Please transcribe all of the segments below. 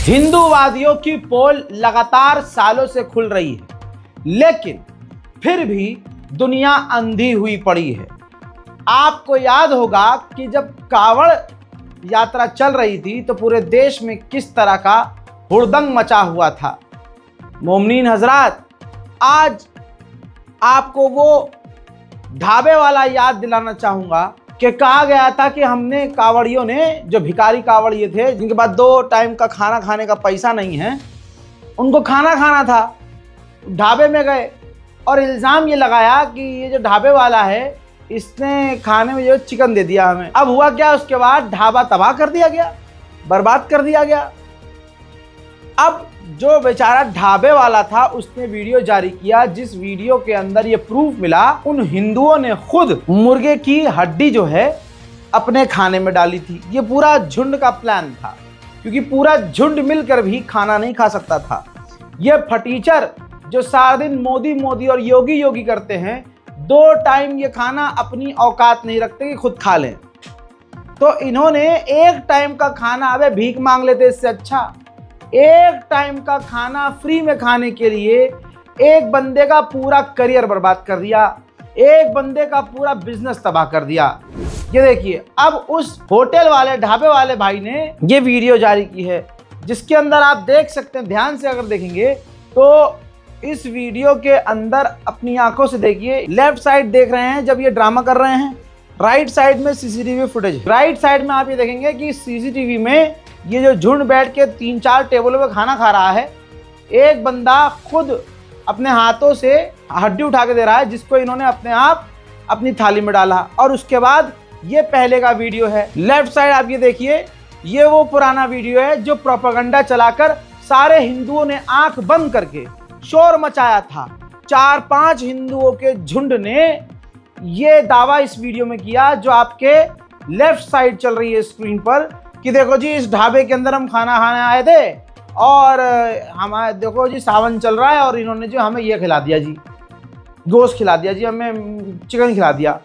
हिंदूवादियों की पोल लगातार सालों से खुल रही है, लेकिन फिर भी दुनिया अंधी हुई पड़ी है। आपको याद होगा कि जब कांवड़ यात्रा चल रही थी तो पूरे देश में किस तरह का हुड़दंग मचा हुआ था। मोमिनीन हजरात, आज आपको वो ढाबे वाला याद दिलाना चाहूंगा कि कहा गया था कि हमने कांवड़ियों ने, जो भिखारी कांवड़िए थे जिनके पास 2 टाइम का खाना खाने का पैसा नहीं है, उनको खाना खाना था, ढाबे में गए और इल्ज़ाम ये लगाया कि ये जो ढाबे वाला है इसने खाने में जो चिकन दे दिया हमें। अब हुआ क्या, उसके बाद ढाबा तबाह कर दिया गया, बर्बाद कर दिया गया। अब जो बेचारा ढाबे वाला था उसने वीडियो जारी किया, जिस वीडियो के अंदर ये प्रूफ मिला उन हिंदुओं ने खुद मुर्गे की हड्डी जो है अपने खाने में डाली थी। ये पूरा झुंड का प्लान था, क्योंकि पूरा झुंड मिलकर भी खाना नहीं खा सकता था। ये फटीचर जो सारा दिन मोदी मोदी और योगी योगी करते हैं, 2 टाइम ये खाना अपनी औकात नहीं रखते कि खुद खा लें, तो इन्होंने 1 टाइम का खाना, अबे भीख मांग लेते इससे अच्छा, 1 टाइम का खाना फ्री में खाने के लिए एक बंदे का पूरा करियर बर्बाद कर दिया, एक बंदे का पूरा बिजनेस तबाह कर दिया। ये देखिए, अब उस होटल वाले, ढाबे वाले भाई ने ये वीडियो जारी की है, जिसके अंदर आप देख सकते हैं, ध्यान से अगर देखेंगे तो इस वीडियो के अंदर अपनी आंखों से देखिए, लेफ्ट साइड देख रहे हैं जब ये ड्रामा कर रहे हैं, राइट साइड में सीसीटीवी फुटेज है। राइट साइड में आप ये देखेंगे कि सीसीटीवी में ये जो झुंड बैठ के 3-4 टेबलों पे खाना खा रहा है, एक बंदा खुद अपने हाथों से हड्डी उठा के दे रहा है, जिसको इन्होंने अपने आप अपनी थाली में डाला। और उसके बाद ये पहले का वीडियो है, लेफ्ट साइड आप ये देखिए, ये वो पुराना वीडियो है जो प्रोपेगेंडा चलाकर सारे हिंदुओं ने आंख बंद करके शोर मचाया था। 4-5 हिंदुओं के झुंड ने ये दावा इस वीडियो में किया, जो आपके लेफ्ट साइड चल रही है स्क्रीन पर, कि देखो जी इस ढाबे के अंदर हम खाना खाने आए थे और हमारे देखो जी सावन चल रहा है और इन्होंने जो हमें ये खिला दिया जी, गोश्त खिला दिया जी, हमें चिकन खिला दिया।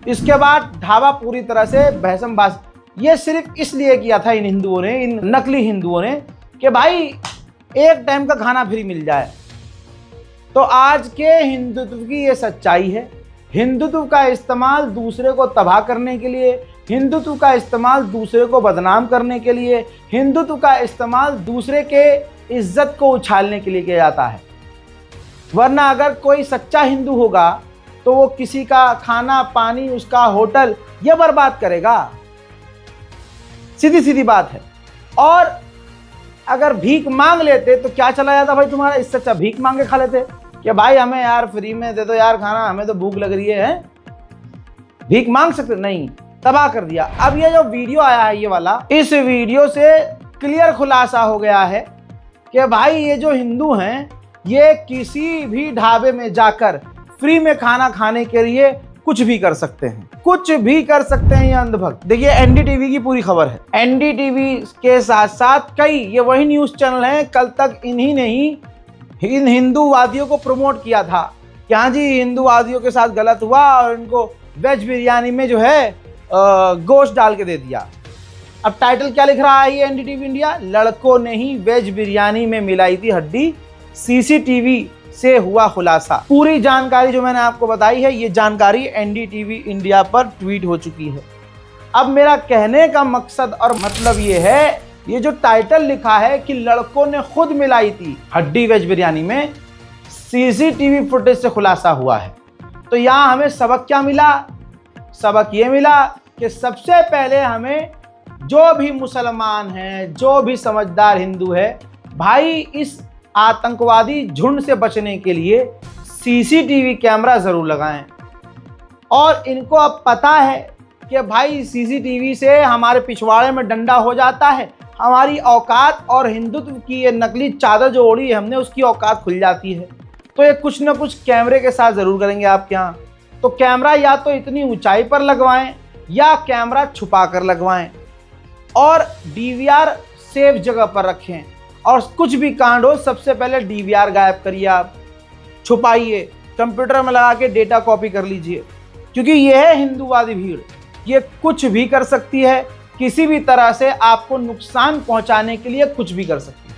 इसके बाद ढाबा पूरी तरह से भैसमबास। ये सिर्फ इसलिए किया था इन हिंदुओं ने, इन नकली हिंदुओं ने, कि भाई 1 टाइम का खाना फ्री मिल जाए। तो आज के हिंदुत्व की ये सच्चाई है। हिंदुत्व का इस्तेमाल दूसरे को तबाह करने के लिए, हिंदुत्व का इस्तेमाल दूसरे को बदनाम करने के लिए, हिंदुत्व का इस्तेमाल दूसरे के इज्जत को उछालने के लिए किया जाता है। वरना अगर कोई सच्चा हिंदू होगा तो वो किसी का खाना पानी, उसका होटल ये बर्बाद करेगा, सीधी सीधी बात है। और अगर भीख मांग लेते तो क्या चला जाता भाई तुम्हारा, इससे अच्छा भीख मांग के खा लेते कि भाई हमें यार फ्री में दे दो यार खाना, हमें तो भूख लग रही है। भीख मांग सकते नहीं, तबाह कर दिया। अब ये जो वीडियो आया है ये वाला, इस वीडियो से क्लियर खुलासा हो गया है कि भाई ये जो हिंदू हैं ये किसी भी ढाबे में जाकर फ्री में खाना खाने के लिए कुछ भी कर सकते हैं, कुछ भी कर सकते हैं ये अंधभक्त। देखिए एनडीटीवी की पूरी खबर है। एनडीटीवी के साथ साथ कई ये वही न्यूज चैनल हैं, कल तक इन्हीं ने ही इन हिंदूवादियों को प्रमोट किया था कि हाँ जी हिंदूवादियों के साथ गलत हुआ और इनको वेज बिरयानी में जो है गोश्त डाल के दे दिया। अब टाइटल क्या लिख रहा है ये एनडीटीवी इंडिया, लड़कों ने ही वेज बिरयानी में मिलाई थी हड्डी, सीसीटीवी से हुआ खुलासा। पूरी जानकारी जो मैंने आपको बताई है, ये जानकारी एनडीटीवी इंडिया पर ट्वीट हो चुकी है। अब मेरा कहने का मकसद और मतलब ये है, ये जो टाइटल लिखा है कि लड़कों ने खुद मिलाई थी हड्डी वेज बिरयानी में, सीसीटीवी फुटेज से खुलासा हुआ है। तो यहाँ हमें सबक क्या मिला? सबक ये मिला कि सबसे पहले हमें जो भी मुसलमान हैं, जो भी समझदार हिंदू है, भाई इस आतंकवादी झुंड से बचने के लिए सीसीटीवी कैमरा जरूर लगाएं। और इनको अब पता है कि भाई सीसीटीवी से हमारे पिछवाड़े में डंडा हो जाता है, हमारी औकात और हिंदुत्व की ये नकली चादर जो ओढ़ी है हमने, उसकी औकात खुल जाती है। तो ये कुछ ना कुछ कैमरे के साथ ज़रूर करेंगे आपके यहाँ। तो कैमरा या तो इतनी ऊंचाई पर लगवाएं या कैमरा छुपा कर लगवाएं, और डीवीआर सेफ जगह पर रखें। और कुछ भी कांड हो सबसे पहले डीवीआर गायब करिए, आप छुपाइए, कंप्यूटर में लगा के डेटा कॉपी कर लीजिए, क्योंकि यह है हिंदूवादी भीड़, ये कुछ भी कर सकती है, किसी भी तरह से आपको नुकसान पहुंचाने के लिए कुछ भी कर सकती है।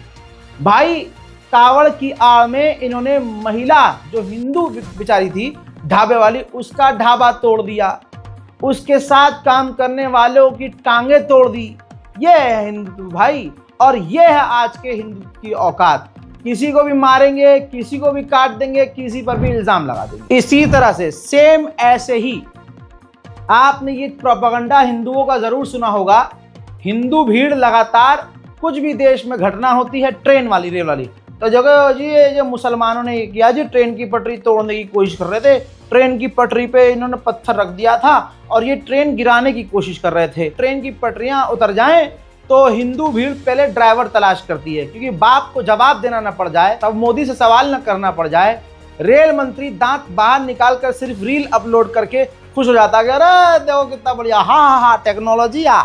भाई कावड़ की आड़ में इन्होंने महिला जो हिंदू बेचारी थी ढाबे वाली, उसका ढाबा तोड़ दिया, उसके साथ काम करने वालों की टांगे तोड़ दी। ये है हिंदू भाई, और ये है आज के हिंदू की औकात। किसी को भी मारेंगे, किसी को भी काट देंगे, किसी पर भी इल्जाम लगा देंगे। इसी तरह से सेम ऐसे ही आपने ये प्रोपेगेंडा हिंदुओं का जरूर सुना होगा। हिंदू भीड़ लगातार कुछ भी देश में घटना होती है, ट्रेन वाली, रेल वाली, तो जगह जी ये जो मुसलमानों ने किया जी, ट्रेन की पटरी तोड़ने की कोशिश कर रहे थे, ट्रेन की पटरी पे इन्होंने पत्थर रख दिया था और ये ट्रेन गिराने की कोशिश कर रहे थे। ट्रेन की पटरियां उतर जाएं तो हिंदू भीड़ पहले ड्राइवर तलाश करती है, क्योंकि बाप को जवाब देना न पड़ जाए, तब मोदी से सवाल न करना पड़ जाए। रेल मंत्री दांत बाहर निकाल कर सिर्फ रील अपलोड करके खुश हो जाता है, अरे देखो कितना बढ़िया, हाँ टेक्नोलॉजिया।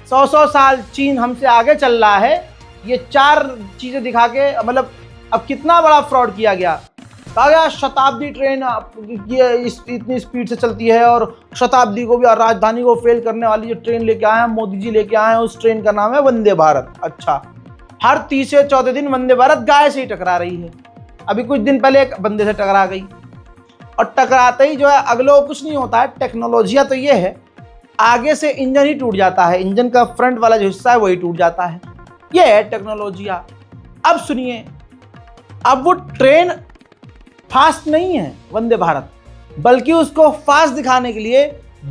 100 साल चीन हमसे आगे चल रहा है, ये 4 चीजें दिखा के मतलब अब कितना बड़ा फ्रॉड किया गया। कहा गया शताब्दी ट्रेन ये इतनी स्पीड से चलती है, और शताब्दी को भी और राजधानी को फेल करने वाली जो ट्रेन लेके आए हैं मोदी जी, लेके आए हैं, उस ट्रेन का नाम है वंदे भारत। अच्छा, हर तीसरे चौथे दिन वंदे भारत गाय से ही टकरा रही है। अभी कुछ दिन पहले एक बंदे से टकरा गई, और टकराते ही जो है अगलों कुछ नहीं होता है। टेक्नोलॉजिया तो ये है, आगे से इंजन ही टूट जाता है, इंजन का फ्रंट वाला जो हिस्सा है वही टूट जाता है। ये है टेक्नोलॉजिया। अब सुनिए, अब वो ट्रेन फास्ट नहीं है वंदे भारत, बल्कि उसको फास्ट दिखाने के लिए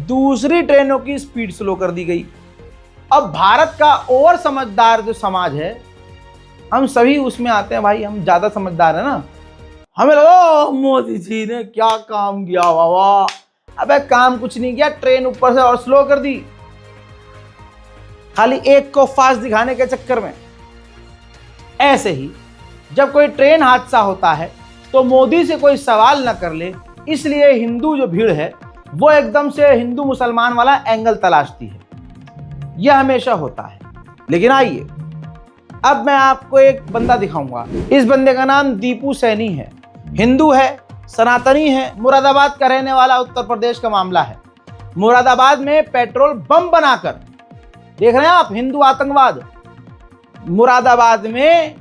दूसरी ट्रेनों की स्पीड स्लो कर दी गई। अब भारत का ओवर समझदार जो समाज है, हम सभी उसमें आते हैं भाई, हम ज्यादा समझदार है ना, हमें लगा मोदी जी ने क्या काम किया, वाह। अबे काम कुछ नहीं किया, ट्रेन ऊपर से और स्लो कर दी, खाली एक को फास्ट दिखाने के चक्कर में। ऐसे ही जब कोई ट्रेन हादसा होता है तो मोदी से कोई सवाल न कर ले, इसलिए हिंदू जो भीड़ है वो एकदम से हिंदू मुसलमान वाला एंगल तलाशती है। यह हमेशा होता है। लेकिन आइए, अब मैं आपको एक बंदा दिखाऊंगा। इस बंदे का नाम दीपू सैनी है, हिंदू है, सनातनी है, मुरादाबाद का रहने वाला। उत्तर प्रदेश का मामला है। मुरादाबाद में पेट्रोल बम बनाकर, देख रहे हैं आप, हिंदू आतंकवाद। मुरादाबाद में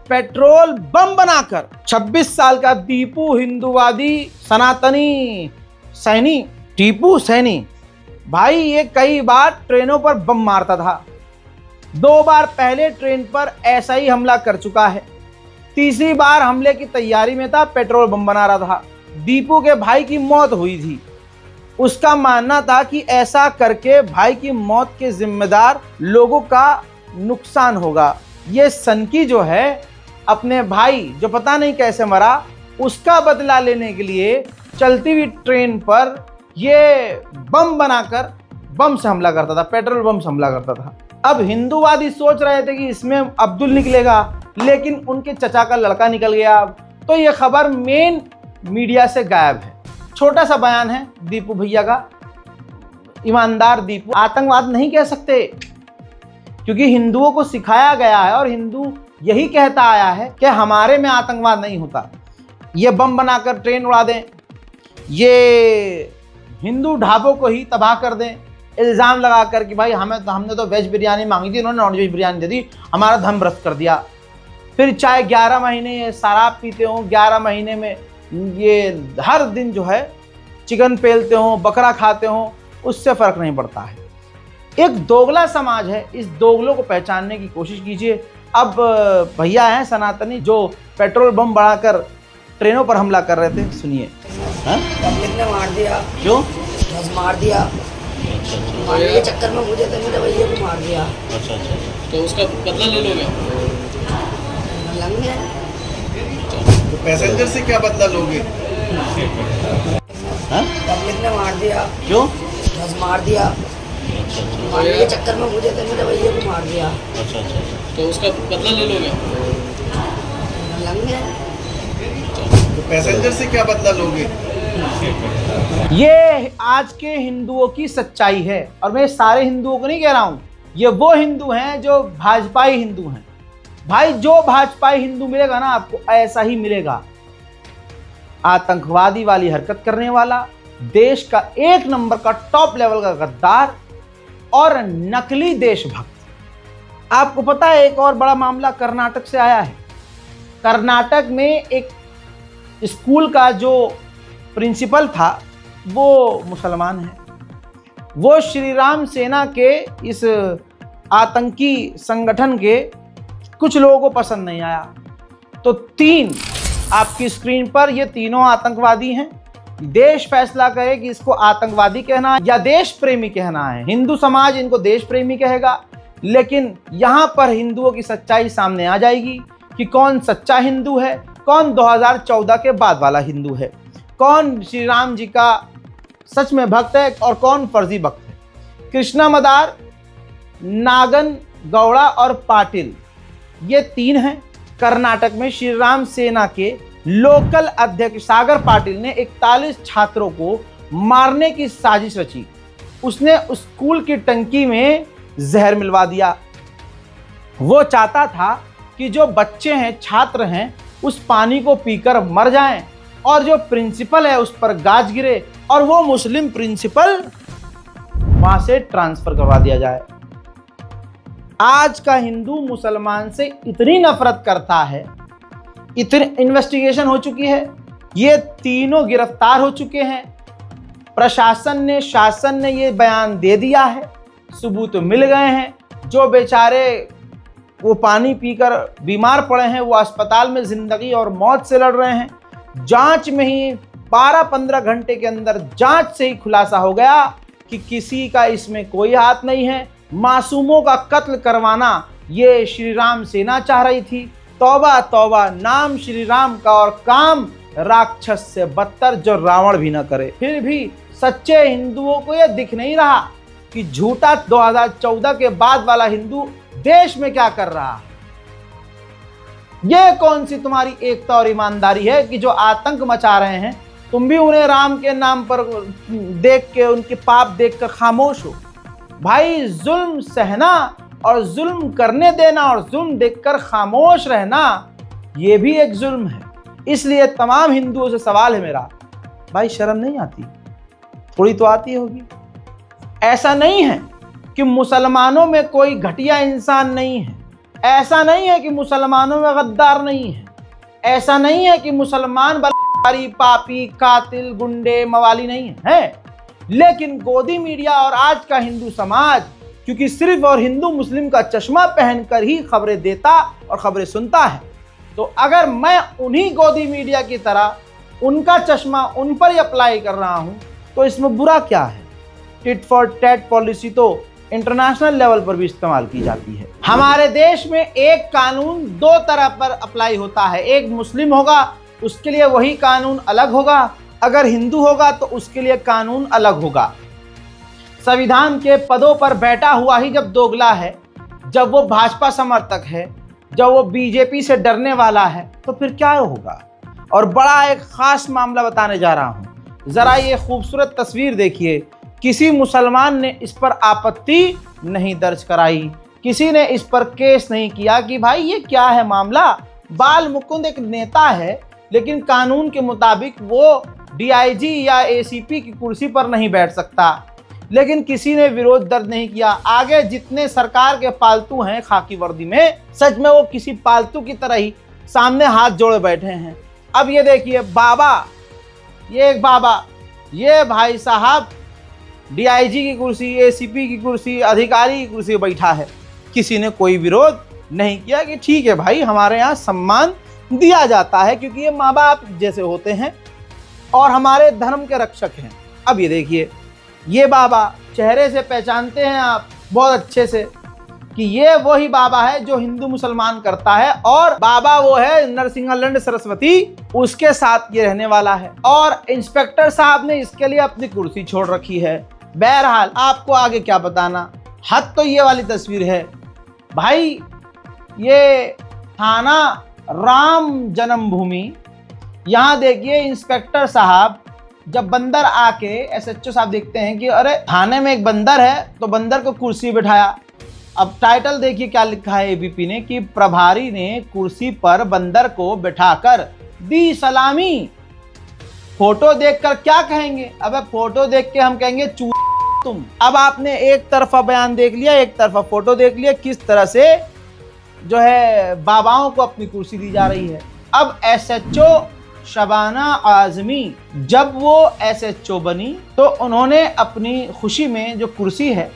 पेट्रोल बम बनाकर 26 साल का दीपू, हिंदूवादी सनातनी सैनी, टीपू सैनी भाई, ये कई बार ट्रेनों पर बम मारता था। 2 बार पहले ट्रेन पर ऐसा ही हमला कर चुका है। तीसरी बार हमले की तैयारी में था, पेट्रोल बम बना रहा था। दीपू के भाई की मौत हुई थी। उसका मानना था कि ऐसा करके भाई की मौत के जिम्मेदार लोगों का नुकसान होगा। ये सनकी जो है, अपने भाई जो पता नहीं कैसे मरा, उसका बदला लेने के लिए चलती हुई ट्रेन पर ये बम बनाकर बम से हमला करता था, पेट्रोल बम से हमला करता था। अब हिंदूवादी सोच रहे थे कि इसमें अब्दुल निकलेगा, लेकिन उनके चचा का लड़का निकल गया, तो ये खबर मेन मीडिया से गायब है। छोटा सा बयान है दीपू भैया का। ईमानदार दीपू, आतंकवाद नहीं कह सकते, क्योंकि हिंदुओं को सिखाया गया है और हिंदू यही कहता आया है कि हमारे में आतंकवाद नहीं होता। ये बम बनाकर ट्रेन उड़ा दें, ये हिंदू ढाबों को ही तबाह कर दें, इल्ज़ाम लगाकर कि भाई हमने तो वेज बिरयानी मांगी थी, इन्होंने नॉन वेज बिरयानी दे दी, हमारा धर्म भ्रष्ट कर दिया। फिर चाहे 11 महीने ये शराब पीते हों, 11 महीने में ये हर दिन जो है चिकन पेलते हों, बकरा खाते हों, उससे फ़र्क नहीं पड़ता है। एक दोगला समाज है, इस दोगलों को पहचानने की कोशिश कीजिए। अब भैया हैं सनातनी जो पेट्रोल बम बढ़ाकर ट्रेनों पर हमला कर रहे थे, सुनिए। पब्लिक ने मार दिया। क्यों? बस मार दिया, मारने के चक्कर में मुझे तो मेरे भैया को मार दिया। अच्छा, तो उसका बदला ले लोगे? लंगे तो पैसेंजर से क्या बदला लोगे? पब्लिक ने मार दिया। क्यों? बस मार दिया, मारने के चक्कर में मुझे तो मेरे भैया को मार दिया। अच्छा, तो उसका बदला ले लोगे? लंगे तो पैसेंजर से क्या बदला लोगे? ये आज के हिंदुओं की सच्चाई है, और मैं सारे हिंदुओं को नहीं कह रहा हूं, ये वो हिंदू हैं जो भाजपाई हिंदू हैं। भाई जो भाजपाई हिंदू मिलेगा ना आपको, ऐसा ही मिलेगा। आतंकवादी वाली हरकत करने वाला, देश का एक नंबर का टॉप लेवल का गद्दार और नकली देशभक्त। आपको पता है एक और बड़ा मामला कर्नाटक से आया है। कर्नाटक में एक स्कूल का जो प्रिंसिपल था वो मुसलमान है। वो श्री राम सेना के इस आतंकी संगठन के कुछ लोगों को पसंद नहीं आया, तो 3 आपकी स्क्रीन पर ये तीनों आतंकवादी हैं। देश फैसला करे कि इसको आतंकवादी कहना है या देश प्रेमी कहना है। हिंदू समाज इनको देश प्रेमी कहेगा, लेकिन यहाँ पर हिंदुओं की सच्चाई सामने आ जाएगी कि कौन सच्चा हिंदू है, कौन 2014 के बाद वाला हिंदू है, कौन श्री राम जी का सच में भक्त है और कौन फर्जी भक्त है। कृष्णा मदार, नागन गौड़ा और पाटिल, ये 3 हैं। कर्नाटक में श्री राम सेना के लोकल अध्यक्ष सागर पाटिल ने 41 छात्रों को मारने की साजिश रची। उसने स्कूल की टंकी में जहर मिलवा दिया। वो चाहता था कि जो बच्चे हैं, छात्र हैं, उस पानी को पीकर मर जाएं और जो प्रिंसिपल है उस पर गाज गिरे और वो मुस्लिम प्रिंसिपल वहां से ट्रांसफर करवा दिया जाए। आज का हिंदू मुसलमान से इतनी नफरत करता है, इतनी इन्वेस्टिगेशन हो चुकी है, ये तीनों गिरफ्तार हो चुके हैं। प्रशासन शासन ने ये बयान दे दिया है, सबूत मिल गए हैं। जो बेचारे वो पानी पीकर बीमार पड़े हैं, वो अस्पताल में जिंदगी और मौत से लड़ रहे हैं। जांच में ही 12-15 घंटे के अंदर जांच से ही खुलासा हो गया कि किसी का इसमें कोई हाथ नहीं है। मासूमों का कत्ल करवाना ये श्री राम सेना चाह रही थी। तौबा तौबा, नाम श्री राम का और काम राक्षस से बदतर, जो रावण भी न करे। फिर भी सच्चे हिंदुओं को यह दिख नहीं रहा कि झूठा 2014 के बाद वाला हिंदू देश में क्या कर रहा है। यह कौन सी तुम्हारी एकता और ईमानदारी है कि जो आतंक मचा रहे हैं तुम भी उन्हें राम के नाम पर देख के, उनके पाप देखकर खामोश हो। भाई, जुल्म सहना और जुल्म करने देना और जुल्म देखकर खामोश रहना, यह भी एक जुल्म है। इसलिए तमाम हिंदुओं से सवाल है मेरा, भाई शर्म नहीं आती? थोड़ी तो आती होगी। ऐसा नहीं है कि मुसलमानों में कोई घटिया इंसान नहीं है, ऐसा नहीं है कि मुसलमानों में गद्दार नहीं है, ऐसा नहीं है कि मुसलमान बलवारी, पापी, कातिल, गुंडे, मवाली नहीं है। लेकिन गोदी मीडिया और आज का हिंदू समाज क्योंकि सिर्फ और हिंदू मुस्लिम का चश्मा पहनकर ही खबरें देता और खबरें सुनता है, तो अगर मैं उन्हीं गोदी मीडिया की तरह उनका चश्मा उन पर ही अप्लाई कर रहा हूं तो इसमें बुरा क्या है। टिट फॉर टैट पॉलिसी तो इंटरनेशनल लेवल पर भी इस्तेमाल की जाती है। हमारे देश में एक कानून 2 तरह पर अप्लाई होता है। एक मुस्लिम होगा उसके लिए वही कानून अलग होगा, अगर हिंदू होगा तो उसके लिए कानून अलग होगा। संविधान के पदों पर बैठा हुआ ही जब दोगला है, जब वो भाजपा समर्थक है, जब वो बीजेपी से डरने वाला है, तो फिर क्या होगा। और बड़ा एक खास मामला बताने जा रहा हूं। जरा ये खूबसूरत तस्वीर देखिए। किसी मुसलमान ने इस पर आपत्ति नहीं दर्ज कराई, किसी ने इस पर केस नहीं किया कि भाई ये क्या है मामला। बाल मुकुंद एक नेता है, लेकिन कानून के मुताबिक वो डीआईजी या एसीपी की कुर्सी पर नहीं बैठ सकता, लेकिन किसी ने विरोध दर्ज नहीं किया। आगे जितने सरकार के पालतू हैं खाकी वर्दी में, सच में वो किसी पालतू की तरह ही सामने हाथ जोड़े बैठे हैं। अब ये देखिए बाबा, ये एक बाबा, ये भाई साहब डीआईजी की कुर्सी, एसीपी की कुर्सी, अधिकारी की कुर्सी बैठा है। किसी ने कोई विरोध नहीं किया कि ठीक है भाई, हमारे यहाँ सम्मान दिया जाता है क्योंकि ये माँ बाप जैसे होते हैं और हमारे धर्म के रक्षक हैं। अब ये देखिए, ये बाबा चेहरे से पहचानते हैं आप बहुत अच्छे से कि ये वही बाबा है जो हिंदू मुसलमान करता है, और बाबा वो है नरसिंहालंड सरस्वती, उसके साथ ये रहने वाला है। और इंस्पेक्टर साहब ने इसके लिए अपनी कुर्सी छोड़ रखी है। बहरहाल आपको आगे क्या बताना। हद तो ये वाली तस्वीर है भाई, ये थाना राम जन्मभूमि। यहाँ देखिए इंस्पेक्टर साहब जब बंदर आके एसएचओ साहब देखते हैं कि अरे थाने में एक बंदर है, तो बंदर को कुर्सी बिठाया। अब टाइटल देखिए क्या लिखा है एबीपी ने कि प्रभारी ने कुर्सी पर बंदर को बिठाकर दी सलामी। फोटो देखकर क्या कहेंगे? अबे फोटो देख के हम कहेंगे चू तुम। अब आपने एक तरफा बयान देख लिया, एक तरफा फोटो देख लिया, किस तरह से जो है बाबाओं को अपनी कुर्सी दी जा रही है। अब SHO शबाना आजमी जब वो SHO बनी तो उन्होंने अपनी खुशी में जो कुर्सी है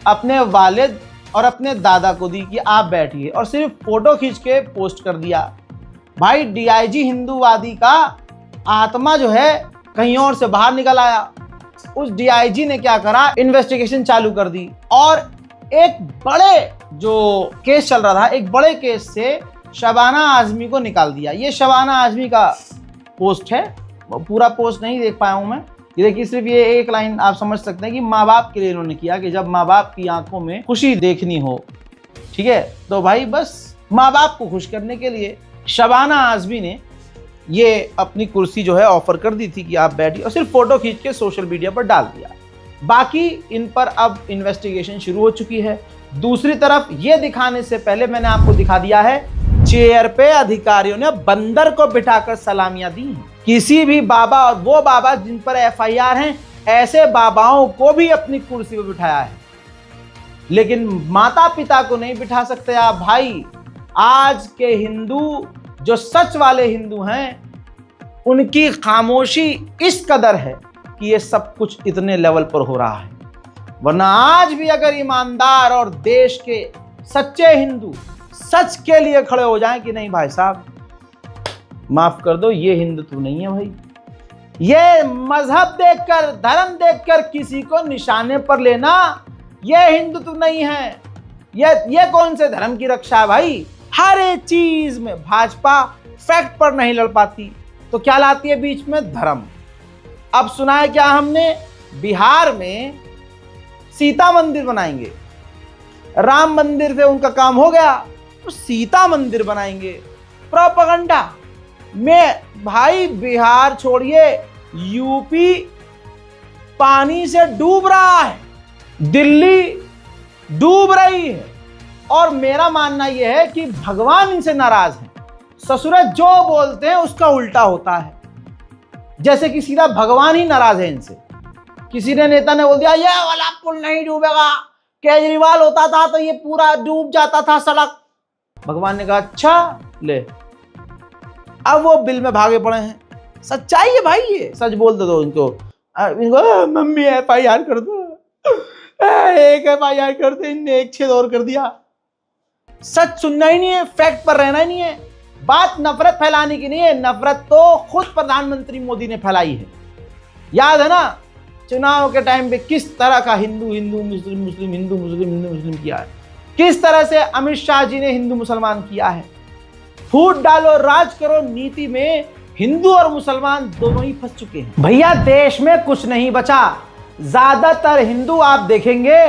अपने वालिद और अपने दादा को दी कि आप बैठिए, और सिर्फ फोटो खींच के पोस्ट कर दिया। भाई DIG हिंदूवादी का आत्मा जो है कहीं और से बाहर निकल आया। उस DIG ने क्या करा, इन्वेस्टिगेशन चालू कर दी और एक बड़े जो केस चल रहा था, एक बड़े केस से शबाना आजमी को निकाल दिया। ये शबाना आजमी का पोस्ट है, पूरा पोस्ट नहीं देख पाया हूं मैं। ये देखिए, सिर्फ ये एक लाइन आप समझ सकते हैं कि माँ बाप के लिए इन्होंने किया कि जब माँ बाप की आंखों में खुशी देखनी हो, ठीक है, तो भाई बस माँ बाप को खुश करने के लिए शबाना आजमी ने ये अपनी कुर्सी जो है ऑफर कर दी थी कि आप बैठिए, और सिर्फ फोटो खींच के सोशल मीडिया पर डाल दिया। बाकी इन पर अब इन्वेस्टिगेशन शुरू हो चुकी है। दूसरी तरफ ये दिखाने से पहले मैंने आपको दिखा दिया है, चेयर पे अधिकारियों ने बंदर को बिठाकर सलामियां दी हैं। किसी भी बाबा, और वो बाबा जिन पर FIR हैं, ऐसे बाबाओं को भी अपनी कुर्सी पर बिठाया है, लेकिन माता पिता को नहीं बिठा सकते आप। भाई आज के हिंदू जो सच वाले हिंदू हैं, उनकी खामोशी इस कदर है कि ये सब कुछ इतने लेवल पर हो रहा है। वरना आज भी अगर ईमानदार और देश के सच्चे हिंदू सच के लिए खड़े हो जाएं कि नहीं भाई साहब माफ कर दो, ये हिंदुत्व नहीं है भाई, ये मजहब देखकर, धर्म देखकर किसी को निशाने पर लेना, ये हिंदुत्व नहीं है। ये कौन से धर्म की रक्षा है भाई? हर एक चीज में भाजपा फैक्ट पर नहीं लड़ पाती तो क्या लाती है बीच में? धर्म। अब सुना है क्या हमने, बिहार में सीता मंदिर बनाएंगे, राम मंदिर से उनका काम हो गया तो सीता मंदिर बनाएंगे। प्रोपेगेंडा में भाई बिहार छोड़िए, यूपी पानी से डूब रहा है, दिल्ली डूब रही है, और मेरा मानना यह है कि भगवान इनसे नाराज हैं। ससुरे जो बोलते हैं उसका उल्टा होता है, जैसे कि सीधा भगवान ही नाराज है इनसे। किसी ने नेता ने बोल दिया ये वाला पुल नहीं डूबेगा, केजरीवाल होता था तो ये पूरा डूब जाता था सड़क। भगवान ने कहा अच्छा ले, अब वो बिल में भागे पड़े हैं। सच्चाई है भाई, ये सच बोल दो इनको मम्मी FIR कर दो, एक FIR करते, इनने एक 6 और कर दिया। सच सुनना ही नहीं है, फैक्ट पर रहना ही नहीं है। बात नफरत फैलाने की नहीं है, नफरत तो खुद प्रधानमंत्री मोदी ने फैलाई है। याद है ना चुनाव के टाइम पे किस तरह का हिंदू हिंदू मुस्लिम मुस्लिम हिंदू मुस्लिम हिंदू मुस्लिम किया है, किस तरह से अमित शाह जी ने हिंदू मुसलमान किया है। फूट डालो राज करो नीति में हिंदू और मुसलमान दोनों ही फंस चुके हैं भैया। देश में कुछ नहीं बचा, ज्यादातर हिंदू आप देखेंगे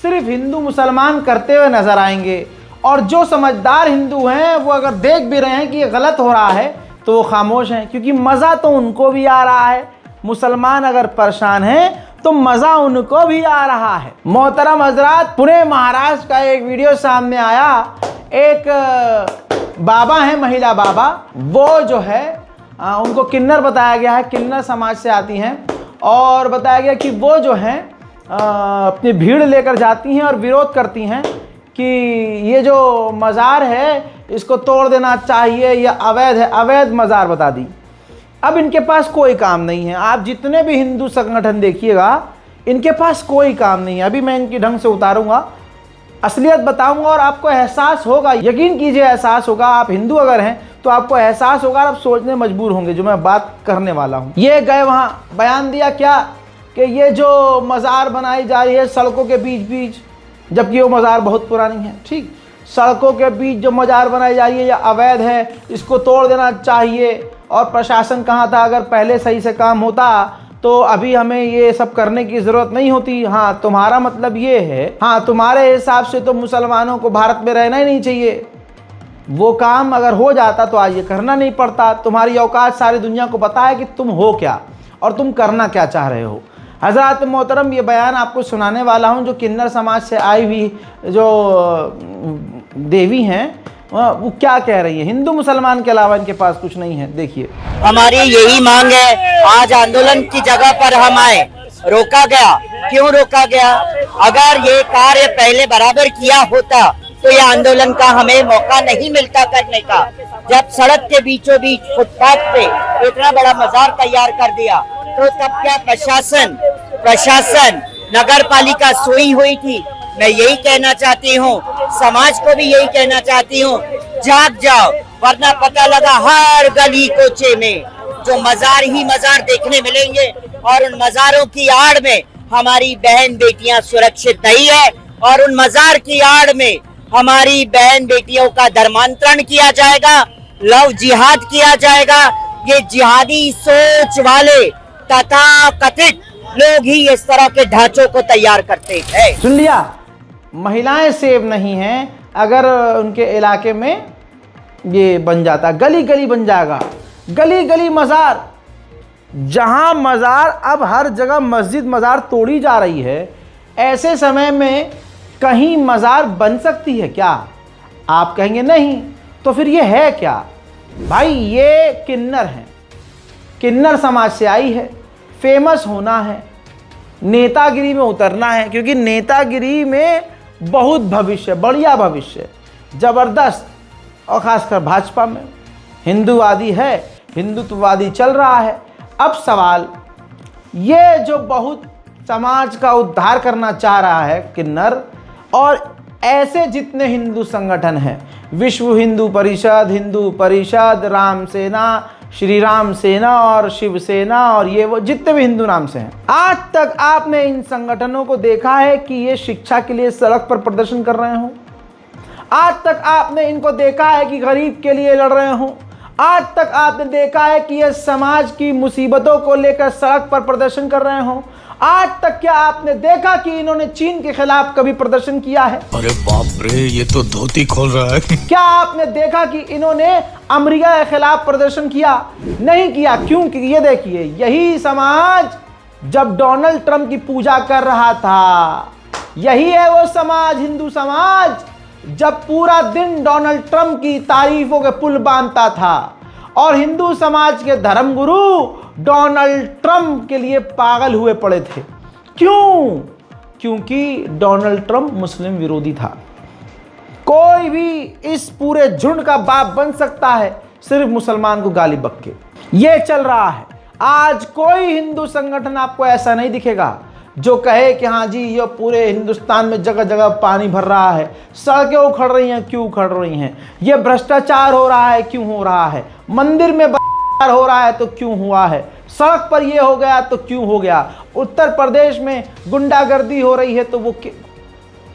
सिर्फ हिंदू मुसलमान करते हुए नजर आएंगे, और जो समझदार हिंदू हैं वो अगर देख भी रहे हैं कि ये गलत हो रहा है तो वो खामोश हैं, क्योंकि मज़ा तो उनको भी आ रहा है। मुसलमान अगर परेशान हैं तो मज़ा उनको भी आ रहा है। मोहतरम हजरात, पुणे महाराष्ट्र का एक वीडियो सामने आया, एक बाबा है, महिला बाबा, वो जो है उनको किन्नर बताया गया है, किन्नर समाज से आती हैं, और बताया गया कि वो जो हैं अपनी भीड़ लेकर जाती हैं और विरोध करती हैं कि ये जो मज़ार है इसको तोड़ देना चाहिए, ये अवैध है, अवैध मज़ार बता दी। अब इनके पास कोई काम नहीं है, आप जितने भी हिंदू संगठन देखिएगा इनके पास कोई काम नहीं है। अभी मैं इनकी ढंग से उतारूंगा, असलियत बताऊंगा और आपको एहसास होगा, यकीन कीजिए एहसास होगा। आप हिंदू अगर हैं तो आपको एहसास होगा, आप सोचने मजबूर होंगे जो मैं बात करने वाला हूँ। ये गए वहाँ, बयान दिया क्या कि ये जो मज़ार बनाई जा रही है सड़कों के बीच बीच, जबकि वो मज़ार बहुत पुरानी है, ठीक, सड़कों के बीच जो मज़ार बनाई जा रही है ये अवैध है, इसको तोड़ देना चाहिए। और प्रशासन कहाँ था, अगर पहले सही से काम होता तो अभी हमें ये सब करने की ज़रूरत नहीं होती। हाँ, तुम्हारा मतलब ये है, हाँ तुम्हारे हिसाब से तो मुसलमानों को भारत में रहना ही नहीं चाहिए। वो काम अगर हो जाता तो आज ये करना नहीं पड़ता। तुम्हारी औकात सारी दुनिया को पता है कि तुम हो क्या और तुम करना क्या चाह रहे हो। हज़रात मोहतरम, ये बयान आपको सुनाने वाला हूँ जो किन्नर समाज से आई हुई जो देवी हैं, वो क्या कह रही है, हिंदू मुसलमान के अलावा इनके पास कुछ नहीं है। देखिए, हमारी यही मांग है, आज आंदोलन की जगह पर हम आए, रोका गया। क्यों रोका गया? अगर ये कार्य पहले बराबर किया होता तो ये आंदोलन का हमें मौका नहीं मिलता करने का। जब सड़क के बीचों बीच फुटपाथ पे इतना बड़ा मजार तैयार कर दिया तो तब क्या प्रशासन नगर पालिका सोई हुई थी? मैं यही कहना चाहती हूँ, समाज को भी यही कहना चाहती हूँ, जाग जाओ, वरना पता लगा हर गली कोचे में जो मजार ही मजार देखने मिलेंगे और उन मजारों की आड़ में हमारी बहन बेटियां सुरक्षित नहीं है और उन मजार की आड़ में हमारी बहन बेटियों का धर्मांतरण किया जाएगा, लव जिहाद किया जाएगा। ये जिहादी सोच वाले तथाकथित लोग ही इस तरह के ढांचों को तैयार करते हैं। सुन लिया, महिलाएं सेव नहीं हैं। अगर उनके इलाके में ये बन जाता, गली गली बन जाएगा, गली गली मज़ार। जहां मज़ार, अब हर जगह मस्जिद मज़ार तोड़ी जा रही है, ऐसे समय में कहीं मज़ार बन सकती है क्या? आप कहेंगे नहीं, तो फिर ये है क्या? भाई ये किन्नर हैं, किन्नर समाज से आई है, फेमस होना है, नेतागिरी में उतरना है, क्योंकि नेतागिरी में बहुत भविष्य, बढ़िया भविष्य, ज़बरदस्त। और ख़ासकर भाजपा में हिंदूवादी है, हिंदुत्ववादी चल रहा है। अब सवाल ये जो बहुत समाज का उद्धार करना चाह रहा है किन्नर, और ऐसे जितने हिंदू संगठन हैं, विश्व हिंदू परिषद, राम सेना, श्री राम सेना और शिवसेना और ये वो जितने भी हिंदू नाम से हैं, आज तक आपने इन संगठनों को देखा है कि ये शिक्षा के लिए सड़क पर प्रदर्शन कर रहे हों? आज तक आपने इनको देखा है कि गरीब के लिए लड़ रहे हों? आज तक आपने देखा है कि ये समाज की मुसीबतों को लेकर सड़क पर प्रदर्शन कर रहे हों? आज तक क्या आपने देखा कि इन्होंने चीन के खिलाफ कभी प्रदर्शन किया है? अरे बाप रे, ये तो धोती खोल रहा है। क्या आपने देखा कि इन्होंने अमेरिका के खिलाफ प्रदर्शन किया? नहीं किया। क्यों? क्योंकि ये देखिए, यही समाज जब डोनाल्ड ट्रंप की पूजा कर रहा था, यही है वो समाज, हिंदू समाज, जब पूरा दिन डोनाल्ड ट्रंप की तारीफों के पुल बांधता था। और हिंदू समाज के धर्मगुरु डोनाल्ड ट्रंप के लिए पागल हुए पड़े थे। क्यों? क्योंकि डोनाल्ड ट्रंप मुस्लिम विरोधी था। कोई भी इस पूरे झुंड का बाप बन सकता है सिर्फ मुसलमान को गाली बक के। ये चल रहा है। आज कोई हिंदू संगठन आपको ऐसा नहीं दिखेगा जो कहे कि हाँ जी, ये पूरे हिंदुस्तान में जगह जगह पानी भर रहा है, सड़कें उखड़ रही हैं, क्यों उखड़ रही हैं? ये भ्रष्टाचार हो रहा है, क्यों हो रहा है? मंदिर में हो रहा है तो क्यों हुआ है? सड़क पर ये हो गया तो क्यों हो गया? उत्तर प्रदेश में गुंडागर्दी हो रही है तो वो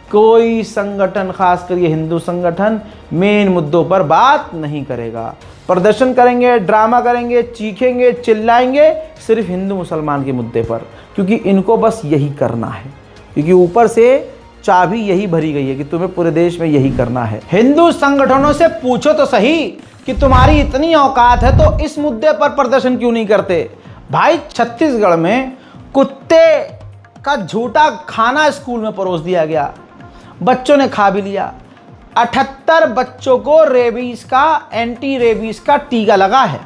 कोई संगठन, खासकर ये हिंदू संगठन, मेन मुद्दों पर बात नहीं करेगा। प्रदर्शन करेंगे, ड्रामा करेंगे, चीखेंगे, चिल्लाएंगे सिर्फ हिंदू मुसलमान के मुद्दे पर, क्योंकि इनको बस यही करना है। क्योंकि ऊपर से चाबी यही भरी गई है कि तुम्हें पूरे देश में यही करना है। हिंदू संगठनों से पूछो तो सही कि तुम्हारी इतनी औकात है तो इस मुद्दे पर प्रदर्शन क्यों नहीं करते? भाई छत्तीसगढ़ में कुत्ते का झूठा खाना स्कूल में परोस दिया गया, बच्चों ने खा भी लिया। 78 बच्चों को रेबीज का, एंटी रेबीज का टीका लगा है।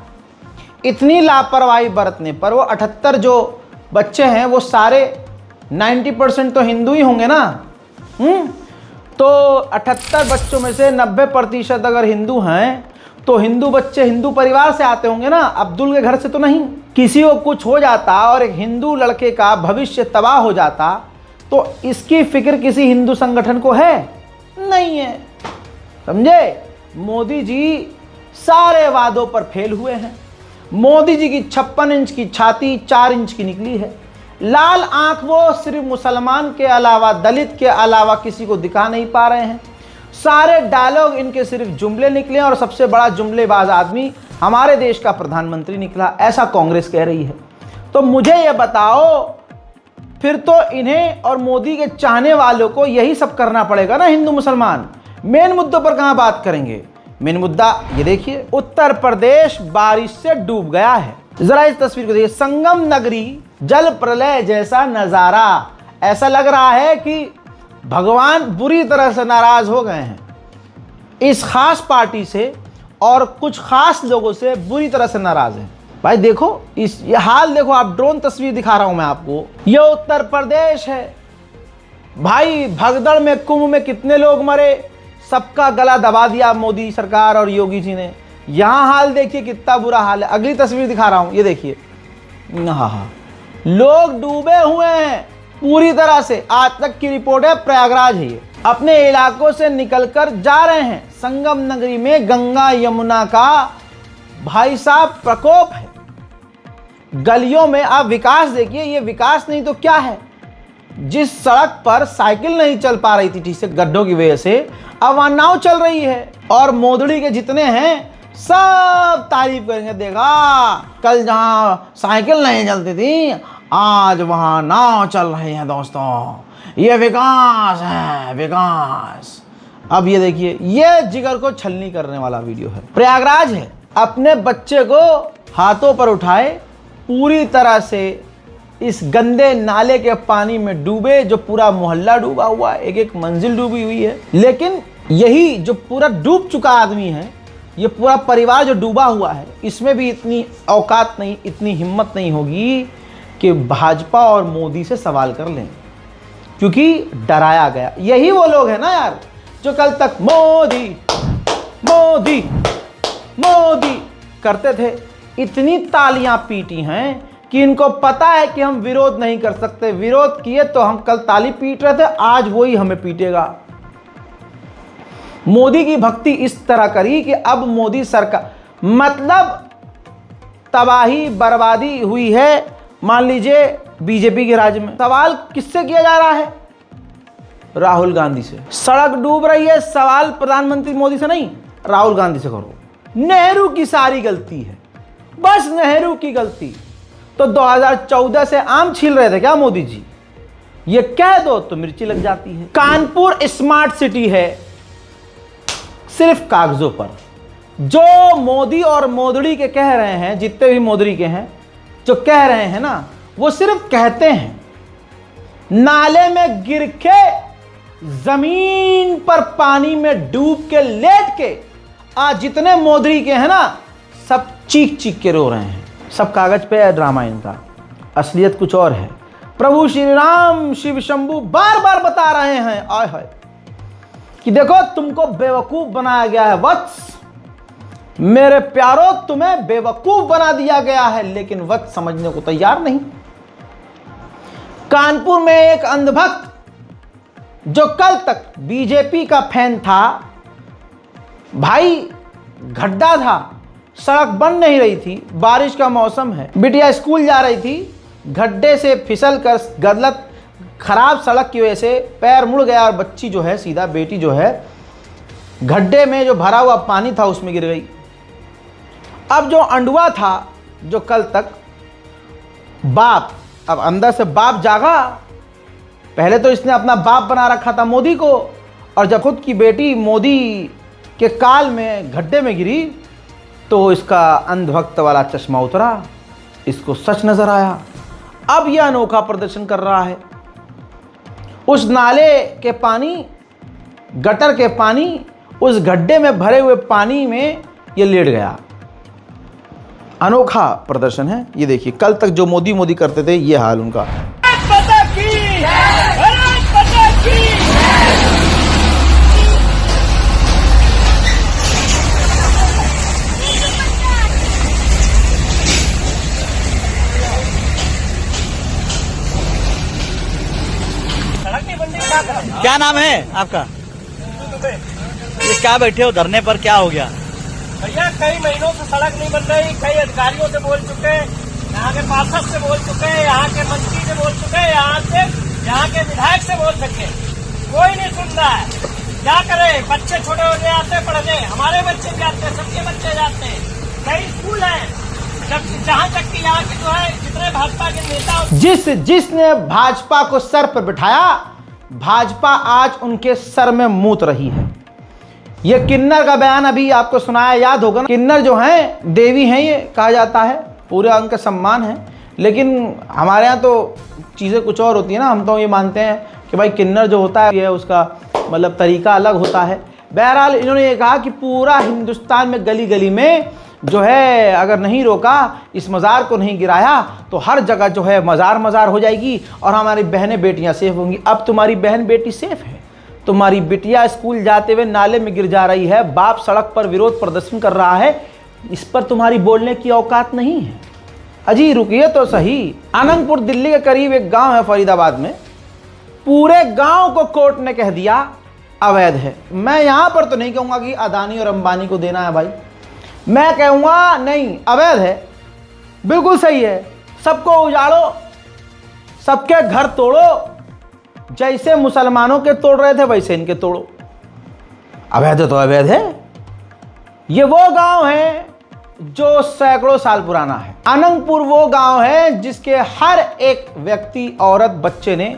इतनी लापरवाही बरतने पर वो 78 जो बच्चे हैं वो सारे 90% तो हिंदू ही होंगे ना। तो 78 बच्चों में से 90% अगर हिंदू हैं तो हिंदू बच्चे हिंदू परिवार से आते होंगे ना, अब्दुल के घर से तो नहीं। किसी को कुछ हो जाता और एक हिंदू लड़के का भविष्य तबाह हो जाता तो इसकी फिक्र किसी हिंदू संगठन को है? नहीं है। समझे? मोदी जी सारे वादों पर फेल हुए हैं। मोदी जी की 56 इंच की छाती 4 इंच की निकली है। लाल आंख वो सिर्फ मुसलमान के अलावा, दलित के अलावा किसी को दिखा नहीं पा रहे हैं। सारे डायलॉग इनके सिर्फ जुमले निकले और सबसे बड़ा जुमलेबाज आदमी हमारे देश का प्रधानमंत्री निकला, ऐसा कांग्रेस कह रही है। तो मुझे ये बताओ, फिर तो इन्हें और मोदी के चाहने वालों को यही सब करना पड़ेगा ना हिंदू मुसलमान। मेन मुद्दों पर कहां बात करेंगे? मेन मुद्दा ये देखिए, उत्तर प्रदेश बारिश से डूब गया है। जरा इस तस्वीर को देखिए, संगम नगरी जल प्रलय जैसा नजारा। ऐसा लग रहा है कि भगवान बुरी तरह से नाराज हो गए हैं। इस खास पार्टी से और कुछ खास लोगों से बुरी तरह से नाराज हैं। भाई देखो ये हाल देखो, आप ड्रोन तस्वीर दिखा रहा हूं मैं आपको, ये उत्तर प्रदेश है भाई। भगदड़ में कुंभ में कितने लोग मरे, सबका गला दबा दिया मोदी सरकार और योगी जी ने। यहां हाल देखिए कितना बुरा हाल है। अगली तस्वीर दिखा रहा हूं, ये देखिए, हाँ लोग डूबे हुए हैं पूरी तरह से। आज तक की रिपोर्ट है, प्रयागराज है ये। अपने इलाकों से निकलकर जा रहे हैं। संगम नगरी में गंगा यमुना का भाई साहब प्रकोप है। गलियों में आप विकास देखिए, ये विकास नहीं तो क्या है। जिस सड़क पर साइकिल नहीं चल पा रही थी ठीक से गड्ढों की वजह से, अब वहां नाव चल रही है। और मोदड़ी के जितने हैं सब तारीफ करेंगे, देखा कल जहां साइकिल नहीं चलती थी आज वहां नाव चल रही है। दोस्तों ये विकास है, विकास। अब ये देखिए, ये जिगर को छलनी करने वाला वीडियो है। प्रयागराज है, अपने बच्चे को हाथों पर उठाए पूरी तरह से इस गंदे नाले के पानी में डूबे, जो पूरा मोहल्ला डूबा हुआ है, एक एक मंजिल डूबी हुई है। लेकिन यही जो पूरा डूब चुका आदमी है, ये पूरा परिवार जो डूबा हुआ है, इसमें भी इतनी औकात नहीं, इतनी हिम्मत नहीं होगी कि भाजपा और मोदी से सवाल कर लें, क्योंकि डराया गया। यही वो लोग हैं ना यार, जो कल तक मोदी मोदी मोदी करते थे। इतनी तालियां पीटी हैं कि इनको पता है कि हम विरोध नहीं कर सकते। विरोध किए तो हम कल ताली पीट रहे थे, आज वही हमें पीटेगा। मोदी की भक्ति इस तरह करी कि अब मोदी सरकार, मतलब तबाही बर्बादी हुई है। मान लीजिए बीजेपी के राज्य में। सवाल किससे किया जा रहा है? राहुल गांधी से। सड़क डूब रही है, सवाल प्रधानमंत्री मोदी से नहीं, राहुल गांधी से करो। नेहरू की सारी गलती है, बस नेहरू की गलती। तो 2014 से आम छील रहे थे क्या मोदी जी? ये कह दो तो मिर्ची लग जाती है। कानपुर स्मार्ट सिटी है सिर्फ कागजों पर। जो मोदी और मोदड़ी के कह रहे हैं, जितने भी मोदड़ी के हैं जो कह रहे हैं ना, वो सिर्फ कहते हैं। नाले में गिर के, जमीन पर पानी में डूब के, लेट के, आज जितने मोदड़ी के हैं ना, सब चीख चीख के रो रहे हैं। सब कागज पे है ड्रामा इनका, असलियत कुछ और है। प्रभु श्री राम शिव शंभू बार बार बता रहे हैं आय हाय कि देखो तुमको बेवकूफ बनाया गया है वत्स, मेरे प्यारो तुम्हें बेवकूफ बना दिया गया है। लेकिन वत्स समझने को तैयार नहीं। कानपुर में एक अंधभक्त जो कल तक बीजेपी का फैन था, भाई गड्ढा था, सड़क बन नहीं रही थी, बारिश का मौसम है, बिटिया स्कूल जा रही थी, गड्ढे से फिसल कर गलत खराब सड़क की वजह से पैर मुड़ गया और बच्ची जो है, सीधा बेटी जो है, गड्ढे में जो भरा हुआ पानी था उसमें गिर गई। अब जो अंडुआ था, जो कल तक बाप, अब अंदर से बाप जागा। पहले तो इसने अपना बाप बना रखा था मोदी को, और जब खुद की बेटी मोदी के काल में गड्ढे में गिरी तो इसका अंधभक्त वाला चश्मा उतरा, इसको सच नजर आया। अब यह अनोखा प्रदर्शन कर रहा है। उस नाले के पानी, गटर के पानी, उस गड्ढे में भरे हुए पानी में ये लेट गया। अनोखा प्रदर्शन है ये। देखिए कल तक जो मोदी मोदी करते थे, ये हाल उनका। क्या नाम है आपका? ये क्या बैठे हो धरने पर, क्या हो गया? भैया कई महीनों से सड़क नहीं बन रही। कई अधिकारियों से बोल चुके, यहाँ के पार्षद से बोल चुके, यहाँ के मंत्री से बोल चुके, यहाँ के विधायक से बोल सके, कोई नहीं सुन रहा है। क्या करे, बच्चे छोटे हो जाते हैं पढ़ने, हमारे बच्चे भी आते हैं, सबके बच्चे जाते हैं। कई स्कूल हैं, जहाँ तक कि यहाँ के जो है जितने भाजपा के नेता, जिसने भाजपा को सर पर बिठाया, भाजपा आज उनके सर में मूत रही है। यह किन्नर का बयान अभी आपको सुनाया, याद होगा ना। किन्नर जो हैं देवी हैं, ये कहा जाता है, पूरा उनका सम्मान है। लेकिन हमारे यहाँ तो चीज़ें कुछ और होती है ना। हम तो ये मानते हैं कि भाई किन्नर जो होता है, ये उसका मतलब तरीका अलग होता है। बहरहाल इन्होंने ये कहा कि पूरा हिंदुस्तान में गली गली में जो है अगर नहीं रोका, इस मज़ार को नहीं गिराया तो हर जगह जो है मज़ार मज़ार हो जाएगी और हमारी बहनें बेटियां सेफ होंगी। अब तुम्हारी बहन बेटी सेफ है, तुम्हारी बिटिया स्कूल जाते हुए नाले में गिर जा रही है, बाप सड़क पर विरोध प्रदर्शन कर रहा है, इस पर तुम्हारी बोलने की औकात नहीं है। अजी रुकिए तो सही। अनंतपुर दिल्ली के करीब एक गांव है फरीदाबाद में, पूरे गांव को कोर्ट ने कह दिया अवैध है। मैं यहां पर तो नहीं कहूंगा कि अदानी और अंबानी को देना है भाई, मैं कहूंगा नहीं, अवैध है, बिल्कुल सही है। सबको उजाड़ो, सबके घर तोड़ो, जैसे मुसलमानों के तोड़ रहे थे वैसे इनके तोड़ो। अवैध तो अवैध है। ये वो गांव है जो सैकड़ों साल पुराना है। अनंतपुर वो गांव है जिसके हर एक व्यक्ति, औरत, बच्चे ने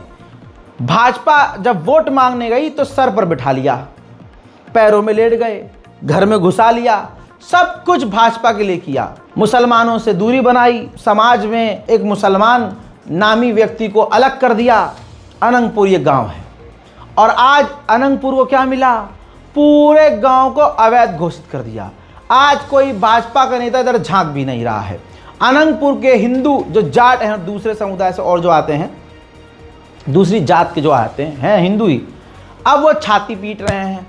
भाजपा जब वोट मांगने गई तो सर पर बिठा लिया, पैरों में लेट गए, घर में घुसा लिया, सब कुछ भाजपा के लिए किया। मुसलमानों से दूरी बनाई, समाज में एक मुसलमान नामी व्यक्ति को अलग कर दिया। अनंतपुर ये गांव है और आज अनंतपुर को क्या मिला? पूरे गांव को अवैध घोषित कर दिया। आज कोई भाजपा का नेता इधर झांक भी नहीं रहा है। अनंतपुर के हिंदू जो जाट हैं, दूसरे समुदाय से और जो आते हैं, दूसरी जात के जो आते हैं हिंदू ही, अब वो छाती पीट रहे हैं,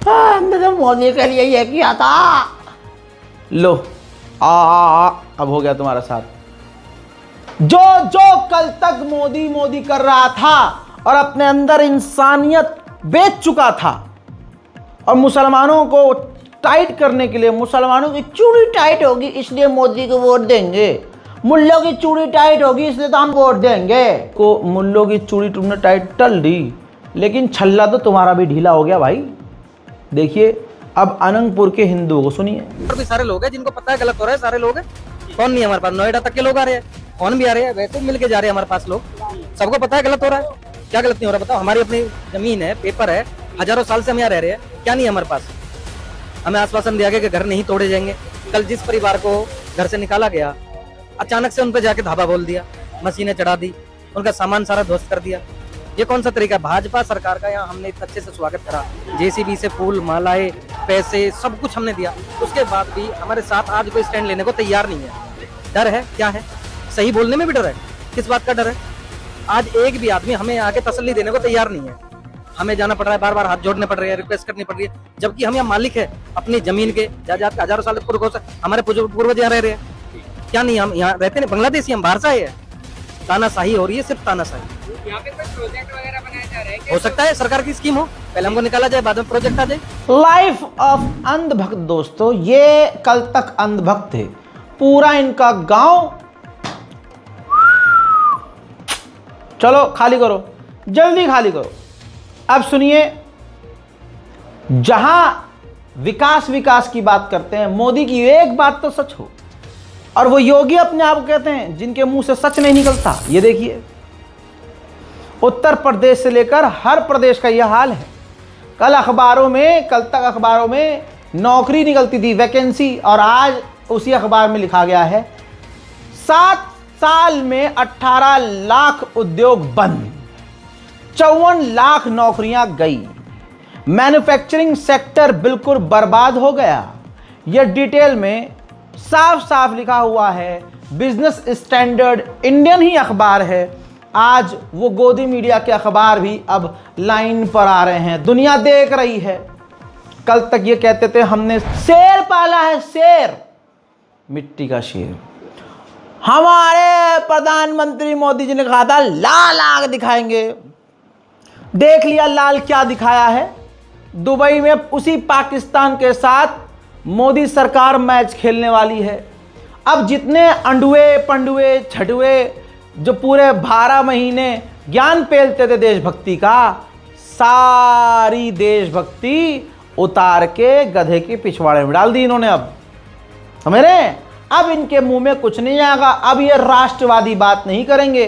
हमने तो मोदी के लिए ये किया था। लो अब हो गया तुम्हारा साथ। जो जो कल तक मोदी मोदी कर रहा था और अपने अंदर इंसानियत बेच चुका था और मुसलमानों को टाइट करने के लिए, मुसलमानों की चूड़ी टाइट होगी इसलिए मोदी को वोट देंगे, मुल्लों की चूड़ी टाइट होगी इसलिए तो हम वोट देंगे। को मुल्लों की चूड़ी तुमने टाइट टल दी, लेकिन छल्ला तो तुम्हारा भी ढीला हो गया भाई। देखिए अब अनंतपुर के हिंदुओं को सुनिए। और भी सारे लोग हैं जिनको पता है गलत हो रहा है, सारे लोग हैं। कौन नहीं है हमारे पास? नोएडा तक के लोग आ रहे हैं, कौन भी आ रहे हैं, वैसे मिल के जा रहे हैं हमारे पास लोग। सबको पता है गलत हो रहा है, क्या गलत नहीं हो रहा बताओ? हमारी अपनी जमीन है, पेपर है, हजारों साल से हम यहाँ रह रहे हैं, क्या नहीं है हमारे पास? हमें आश्वासन दिया गया कि घर नहीं तोड़े जाएंगे। कल जिस परिवार को घर से निकाला गया, अचानक से उन पर जाके धावा बोल दिया, मशीनें चढ़ा दी, उनका सामान सारा ध्वस्त कर दिया। ये कौन सा तरीका? भाजपा सरकार का यहाँ हमने इतना अच्छे से स्वागत करा, जेसीबी से फूल, मालाएं, पैसे, सब कुछ हमने दिया, उसके बाद भी हमारे साथ आज कोई स्टैंड लेने को तैयार नहीं है। डर है, क्या है? सही बोलने में भी डर है। किस बात का डर है? आज एक भी आदमी हमें आके तसल्ली देने को तैयार नहीं है। हमें जाना पड़ रहा है, बार बार हाथ जोड़ने पड़ रहे हैं, रिक्वेस्ट करनी पड़ रही है, जबकि हम यहाँ मालिक है अपनी जमीन के, जायदाद के। हजारों साल पूर्व हमारे पूर्वज यहाँ रह रहे हैं, क्या नहीं? हम यहाँ रहते नहीं, बांग्लादेशी, हम बाहर से आए हैं। तानाशाही हो रही है, सिर्फ तानाशाही। यहाँ पे कोई प्रोजेक्ट वगैरह बनाया जा रहा है? हो सकता है सरकार की स्कीम हो, पहले हमको निकाला जाए, बाद में प्रोजेक्ट आ जाए। लाइफ ऑफ अंधभक्त दोस्तों, ये कल तक अंधभक्त थे, पूरा इनका गांव। चलो खाली करो, जल्दी खाली करो। अब सुनिए, जहां विकास विकास की बात करते हैं, मोदी की एक बात तो सच हो, और वो योगी अपने आप कहते हैं जिनके मुंह से सच नहीं निकलता। ये देखिए, उत्तर प्रदेश से लेकर हर प्रदेश का यह हाल है। कल तक अखबारों में नौकरी निकलती थी, वैकेंसी, और आज उसी अखबार में लिखा गया है 7 साल में 18 लाख उद्योग बंद, 54 लाख नौकरियां गई, मैन्युफैक्चरिंग सेक्टर बिल्कुल बर्बाद हो गया। यह डिटेल में साफ साफ लिखा हुआ है। बिजनेस स्टैंडर्ड इंडियन ही अखबार है। आज वो गोदी मीडिया के अखबार भी अब लाइन पर आ रहे हैं, दुनिया देख रही है। कल तक ये कहते थे हमने शेर पाला है, शेर, मिट्टी का शेर। हमारे प्रधानमंत्री मोदी जी ने कहा था लाल आग दिखाएंगे, देख लिया लाल क्या दिखाया है। दुबई में उसी पाकिस्तान के साथ मोदी सरकार मैच खेलने वाली है। अब जितने अंडुए पंडुए छटुए जो पूरे 12 महीने ज्ञान पेलते थे देशभक्ति का, सारी देशभक्ति उतार के गधे के पिछवाड़े में डाल दी इन्होंने। अब समझ रहे हैं? अब इनके मुंह में कुछ नहीं आएगा। अब ये राष्ट्रवादी बात नहीं करेंगे,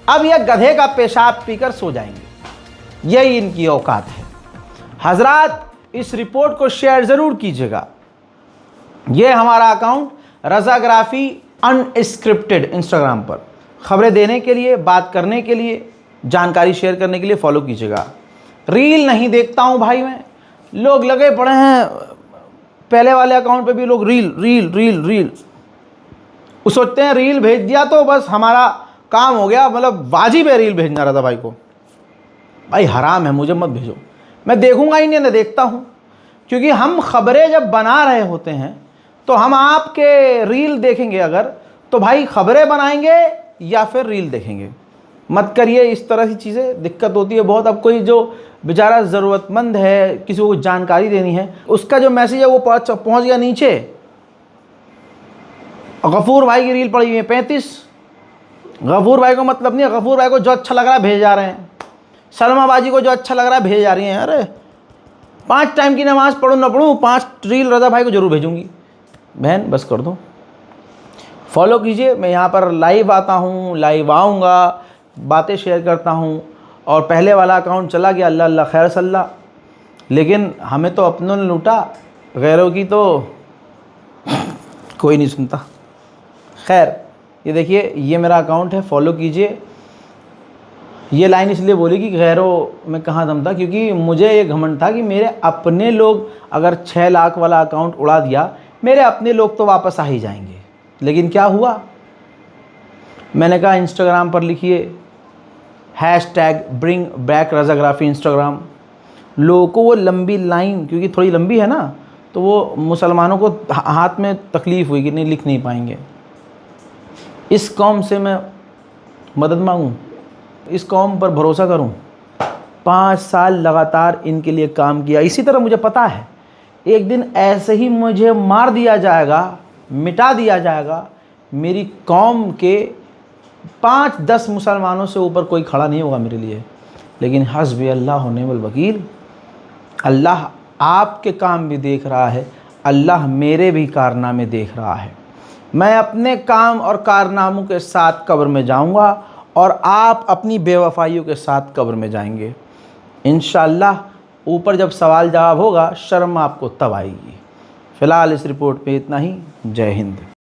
अब ये गधे का पेशाब पीकर सो जाएंगे। यही इनकी औकात है। हजरात, इस रिपोर्ट को शेयर जरूर कीजिएगा। ये हमारा अकाउंट रजाग्राफी अनस्क्रिप्टेड इंस्टाग्राम पर खबरें देने के लिए, बात करने के लिए, जानकारी शेयर करने के लिए फॉलो कीजिएगा। रील नहीं देखता हूं भाई मैं, लोग लगे पड़े हैं, पहले वाले अकाउंट पे भी लोग रील रील रील रील, वो सोचते हैं रील भेज दिया तो बस हमारा काम हो गया, मतलब वाजिब है रील भेजना रहा था भाई को। भाई हराम है, मुझे मत भेजो, मैं देखूंगा ही नहीं, ना देखता हूँ, क्योंकि हम खबरें जब बना रहे होते हैं तो हम आपके रील देखेंगे अगर, तो भाई खबरें बनाएंगे या फिर रील देखेंगे। मत करिए इस तरह की चीज़ें, दिक्कत होती है बहुत। अब कोई जो बेचारा ज़रूरतमंद है, किसी को जानकारी देनी है, उसका जो मैसेज है वो पहुँच गया नीचे, गफूर भाई की रील पड़ी हुई है 35। गफूर भाई को मतलब नहीं है, गफूर भाई को जो अच्छा लग रहा है भेज जा रहे हैं, सलमा बाजी को जो अच्छा लग रहा है भेज जा रही हैं। अरे 5 टाइम की नमाज़ पढ़ूँ ना पढ़ूँ, 5 रील रज़ा भाई को ज़रूर भेजूँगी। बहन बस कर दो, फॉलो कीजिए। मैं यहाँ पर लाइव आता हूँ, लाइव आऊँगा, बातें शेयर करता हूँ। और पहले वाला अकाउंट चला गया, अल्लाह अल्लाह खैर सल्ला, लेकिन हमें तो अपनों ने लूटा, गैरों की तो कोई नहीं सुनता। खैर ये देखिए, ये मेरा अकाउंट है, फॉलो कीजिए। ये लाइन इसलिए बोली कि गैरों में कहाँ दम था, क्योंकि मुझे ये घमंड था कि मेरे अपने लोग अगर 6 लाख वाला अकाउंट उड़ा दिया, मेरे अपने लोग तो वापस आ ही जाएंगे। लेकिन क्या हुआ, मैंने कहा इंस्टाग्राम पर लिखिए #bring back रज़ाग्राफ़ी इंस्टाग्राम। लोगों को वो लंबी लाइन, क्योंकि थोड़ी लंबी है ना, तो वो मुसलमानों को हाथ में तकलीफ़ हुई कि नहीं लिख नहीं पाएंगे। इस कौम से मैं मदद मांगूं, इस कौम पर भरोसा करूं। 5 साल लगातार इनके लिए काम किया। इसी तरह मुझे पता है एक दिन ऐसे ही मुझे मार दिया जाएगा, मिटा दिया जाएगा, मेरी कौम के 5-10 मुसलमानों से ऊपर कोई खड़ा नहीं होगा मेरे लिए। लेकिन हस्बी अल्लाह व निअमल वकील, अल्लाह आपके काम भी देख रहा है, अल्लाह मेरे भी कारनामे देख रहा है। मैं अपने काम और कारनामों के साथ कब्र में जाऊंगा और आप अपनी बेवफाइयों के साथ कब्र में जाएंगे इंशाअल्लाह। ऊपर जब सवाल जवाब होगा, शर्म आपको तब आएगी। फ़िलहाल इस रिपोर्ट पे इतना ही। जय हिंद।